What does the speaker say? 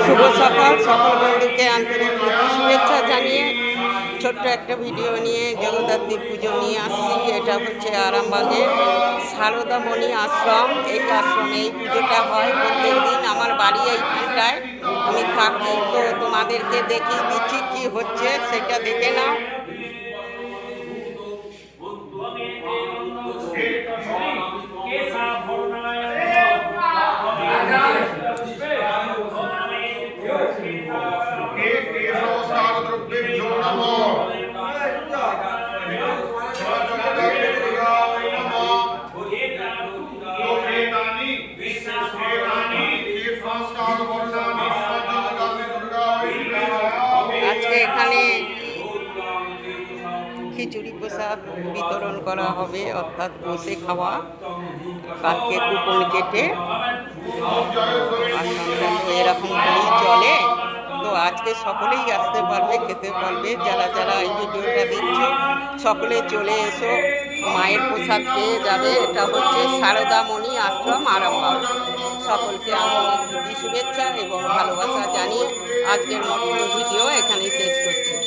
শুভ সকাল, সকল বন্ধুকে আন্তরিক শুভেচ্ছা জানিয়ে ছোট্ট একটা ভিডিও নিয়ে জগদ্ধাত্রী পুজো নিয়ে আসছি। এটা হচ্ছে আরামবাগে সারদামণি আশ্রম। এই আশ্রমে এই পুজোটা হয় প্রত্যেক দিন। আমার বাড়ি এইখানটায়, আমি থাকি। তো তোমাদেরকে দেখিয়ে দিচ্ছি কি হচ্ছে, সেটা দেখে নাও। আজকে এখানে খিচুড়ি প্রসাদ বিতরণ করা হবে, অর্থাৎ বসে খাওয়া। কালকে কুপন কেটে আশ্রমটা তো এরকম করেই চলে। তো আজকে সকলেই আসতে পারবে, খেতে পারবে। যারা যারা এই ভিডিওটা দেখছো সকলে চলে এসো, মায়ের প্রসাদ পেয়ে যাবে। এটা হচ্ছে সারদামণি আশ্রম আরামবাগ। সকলকে আন্তরিক শুভেচ্ছা এবং ভালোবাসা জানিয়ে আজকের মতো ভিডিও এখানেই শেষ করছি।